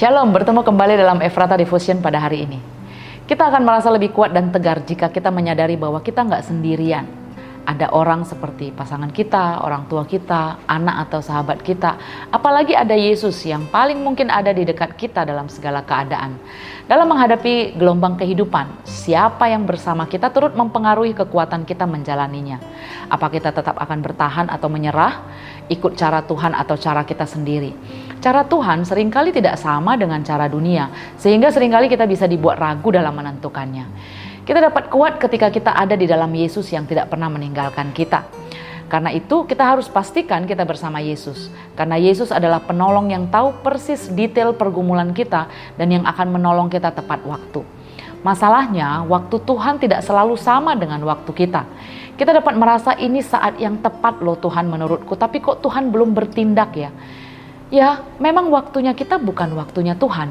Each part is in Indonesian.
Shalom, bertemu kembali dalam Ephrata Devotion pada hari ini. Kita akan merasa lebih kuat dan tegar jika kita menyadari bahwa kita nggak sendirian. Ada orang seperti pasangan kita, orang tua kita, anak atau sahabat kita. Apalagi ada Yesus yang paling mungkin ada di dekat kita dalam segala keadaan. Dalam menghadapi gelombang kehidupan, siapa yang bersama kita turut mempengaruhi kekuatan kita menjalaninya. Apa kita tetap akan bertahan atau menyerah, ikut cara Tuhan atau cara kita sendiri. Cara Tuhan seringkali tidak sama dengan cara dunia, sehingga seringkali kita bisa dibuat ragu dalam menentukannya. Kita dapat kuat ketika kita ada di dalam Yesus yang tidak pernah meninggalkan kita. Karena itu kita harus pastikan kita bersama Yesus. Karena Yesus adalah penolong yang tahu persis detail pergumulan kita dan yang akan menolong kita tepat waktu. Masalahnya, waktu Tuhan tidak selalu sama dengan waktu kita. Kita dapat merasa ini saat yang tepat loh Tuhan menurutku, tapi kok Tuhan belum bertindak ya? Ya, memang waktunya kita bukan waktunya Tuhan.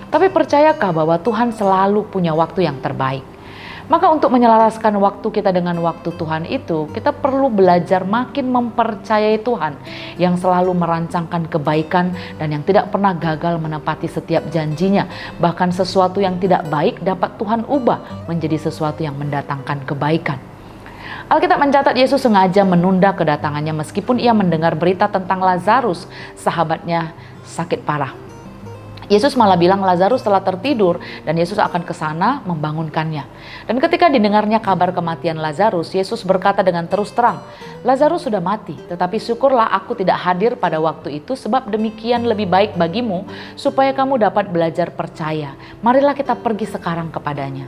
Tapi percayakah bahwa Tuhan selalu punya waktu yang terbaik? Maka untuk menyelaraskan waktu kita dengan waktu Tuhan itu, kita perlu belajar makin mempercayai Tuhan yang selalu merancangkan kebaikan dan yang tidak pernah gagal menepati setiap janjinya. Bahkan sesuatu yang tidak baik dapat Tuhan ubah menjadi sesuatu yang mendatangkan kebaikan. Alkitab mencatat Yesus sengaja menunda kedatangannya meskipun ia mendengar berita tentang Lazarus, sahabatnya sakit parah. Yesus malah bilang Lazarus telah tertidur dan Yesus akan ke sana membangunkannya. Dan ketika didengarnya kabar kematian Lazarus, Yesus berkata dengan terus terang, Lazarus sudah mati, tetapi syukurlah aku tidak hadir pada waktu itu sebab demikian lebih baik bagimu supaya kamu dapat belajar percaya. Marilah kita pergi sekarang kepadanya.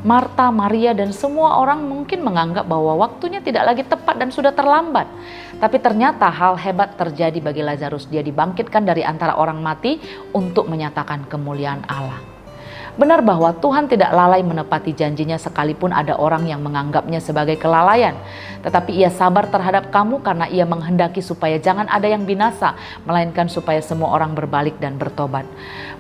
Marta, Maria dan semua orang mungkin menganggap bahwa waktunya tidak lagi tepat dan sudah terlambat. Tapi ternyata hal hebat terjadi bagi Lazarus. Dia dibangkitkan dari antara orang mati untuk menyatakan kemuliaan Allah. Benar bahwa Tuhan tidak lalai menepati janjinya sekalipun ada orang yang menganggapnya sebagai kelalaian. Tetapi ia sabar terhadap kamu karena ia menghendaki supaya jangan ada yang binasa, melainkan supaya semua orang berbalik dan bertobat.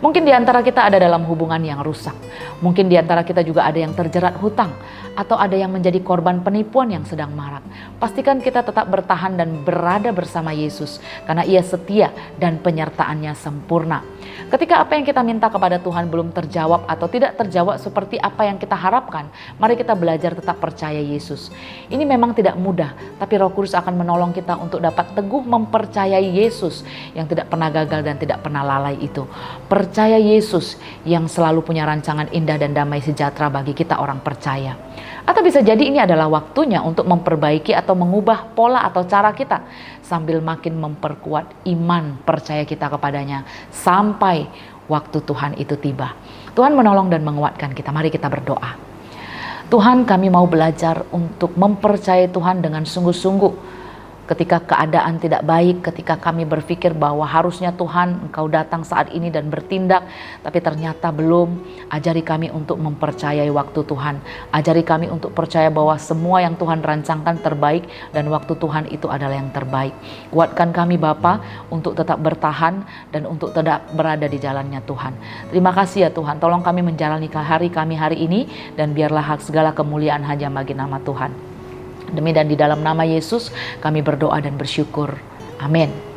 Mungkin di antara kita ada dalam hubungan yang rusak. Mungkin di antara kita juga ada yang terjerat hutang. Atau ada yang menjadi korban penipuan yang sedang marak. Pastikan kita tetap bertahan dan berada bersama Yesus. Karena ia setia dan penyertaannya sempurna. Ketika apa yang kita minta kepada Tuhan belum terjawab atau tidak terjawab seperti apa yang kita harapkan, mari kita belajar tetap percaya Yesus. Ini memang tidak mudah, tapi Roh Kudus akan menolong kita untuk dapat teguh mempercayai Yesus yang tidak pernah gagal dan tidak pernah lalai itu. Percaya Yesus yang selalu punya rancangan indah dan damai sejahtera bagi kita orang percaya. Atau bisa jadi ini adalah waktunya untuk memperbaiki atau mengubah pola atau cara kita sambil makin memperkuat iman percaya kita kepadanya sampai waktu Tuhan itu tiba. Tuhan menolong dan menguatkan kita. Mari kita berdoa. Tuhan, kami mau belajar untuk mempercayai Tuhan dengan sungguh-sungguh. Ketika keadaan tidak baik, ketika kami berpikir bahwa harusnya Tuhan Engkau datang saat ini dan bertindak, tapi ternyata belum, ajari kami untuk mempercayai waktu Tuhan. Ajari kami untuk percaya bahwa semua yang Tuhan rancangkan terbaik dan waktu Tuhan itu adalah yang terbaik. Kuatkan kami Bapa untuk tetap bertahan dan untuk tetap berada di jalannya Tuhan. Terima kasih ya Tuhan, tolong kami menjalani hari kami hari ini dan biarlah hak segala kemuliaan hanya bagi nama Tuhan. Demi dan di dalam nama Yesus kami berdoa dan bersyukur. Amin.